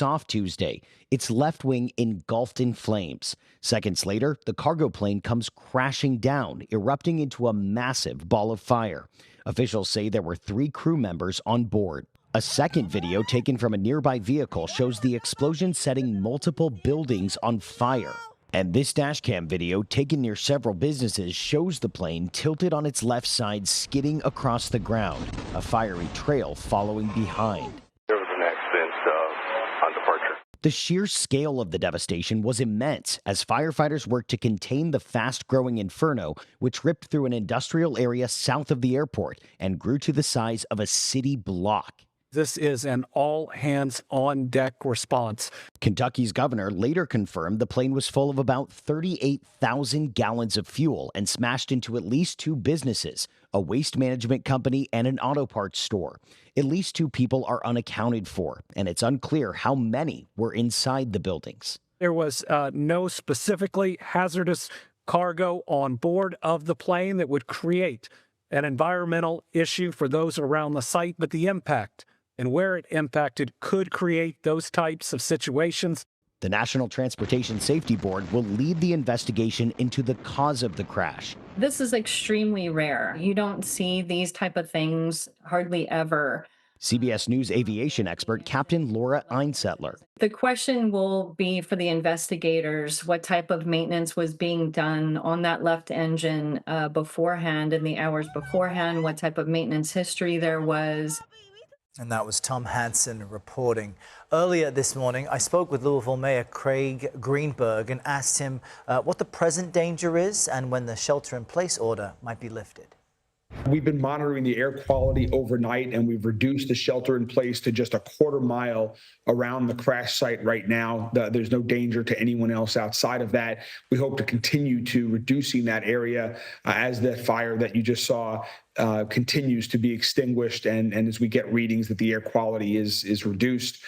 Off Tuesday, its left wing engulfed in flames. Seconds later, the cargo plane comes crashing down, erupting into a massive ball of fire. Officials say there were 3 crew members on board. A second video taken from a nearby vehicle shows the explosion setting multiple buildings on fire. And this dashcam video, taken near several businesses, shows the plane tilted on its left side, skidding across the ground, a fiery trail following behind. There was an accident on departure. The sheer scale of the devastation was immense as firefighters worked to contain the fast-growing inferno, which ripped through an industrial area south of the airport and grew to the size of a city block. This is an all-hands-on-deck response. Kentucky's governor later confirmed the plane was full of about 38,000 gallons of fuel and smashed into at least 2 businesses, a waste management company and an auto parts store. At least 2 people are unaccounted for, and it's unclear how many were inside the buildings. There was no specifically hazardous cargo on board of the plane that would create an environmental issue for those around the site, but the impact and where it impacted could create those types of situations. The National Transportation Safety Board will lead the investigation into the cause of the crash. This is extremely rare. You don't see these type of things hardly ever. CBS News aviation expert Captain Laura Einsettler. The question will be for the investigators, what type of maintenance was being done on that left engine beforehand, in the hours beforehand, what type of maintenance history there was. And that was Tom Hansen reporting. Earlier this morning, I spoke with Louisville Mayor Craig Greenberg and asked him what the present danger is and when the shelter-in-place order might be lifted. We've been monitoring the air quality overnight, and we've reduced the shelter in place to just a quarter mile around the crash site right now. There's no danger to anyone else outside of that. We hope to continue to reducing that area as the fire that you just saw continues to be extinguished, and as we get readings that the air quality is reduced.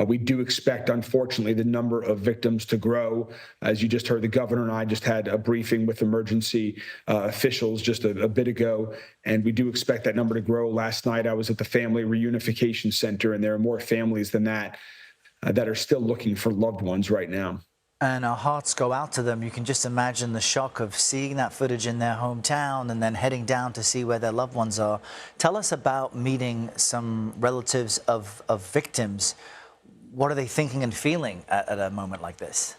We do expect, unfortunately, the number of victims to grow. As you just heard, the governor and I just had a briefing with emergency officials just a bit ago, and we do expect that number to grow. Last night, I was at the Family Reunification Center, and there are more families than that that are still looking for loved ones right now. And our hearts go out to them. You can just imagine the shock of seeing that footage in their hometown and then heading down to see where their loved ones are. Tell us about meeting some relatives of victims. What are they thinking and feeling at a moment like this?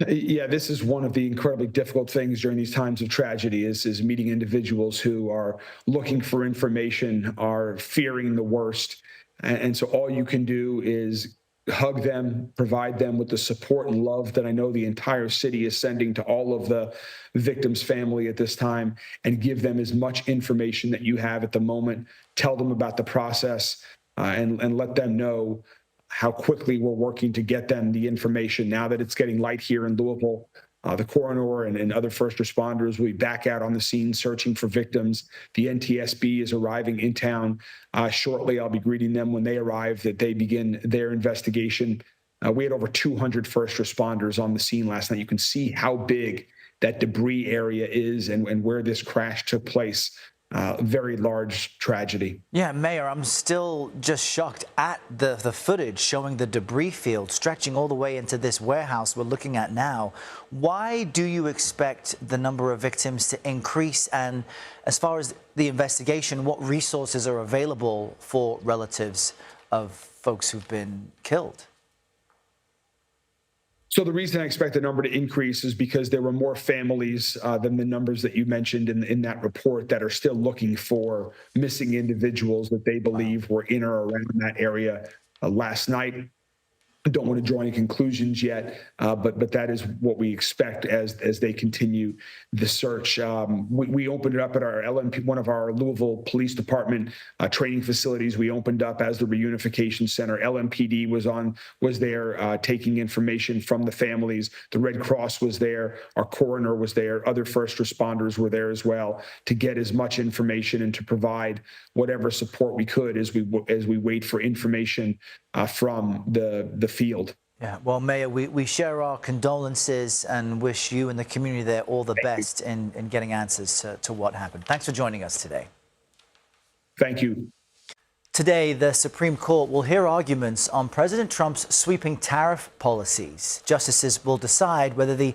Yeah, this is one of the incredibly difficult things during these times of tragedy is meeting individuals who are looking for information, are fearing the worst. And so all you can do is hug them, provide them with the support and love that I know the entire city is sending to all of the victims' family at this time, and give them as much information that you have at the moment. Tell them about the process and let them know how quickly we're working to get them the information. Now that it's getting light here in Louisville, the coroner and other first responders will be back out on the scene searching for victims. The NTSB is arriving in town shortly. I'll be greeting them when they arrive, that they begin their investigation. We had over 200 first responders on the scene last night. You can see how big that debris area is and where this crash took place. Very large tragedy. Yeah, Mayor, I'm still just shocked at the footage showing the debris field stretching all the way into this warehouse we're looking at now. Why do you expect the number of victims to increase? And as far as the investigation, what resources are available for relatives of folks who've been killed? So the reason I expect the number to increase is because there were more families than the numbers that you mentioned in that report that are still looking for missing individuals that they believe were in or around that area last night. I don't want to draw any conclusions yet, but that is what we expect as they continue the search. We opened it up at our LMP, one of our Louisville Police Department training facilities. We opened up as the Reunification Center. LMPD was there taking information from the families. The Red Cross was there. Our coroner was there. Other first responders were there as well to get as much information and to provide whatever support we could as we wait for information from the field. Yeah, well, Mayor, we share our condolences and wish you and the community there all the best in getting answers to what happened. Thanks for joining us today. Thank you. Today, the Supreme Court will hear arguments on President Trump's sweeping tariff policies. Justices will decide whether the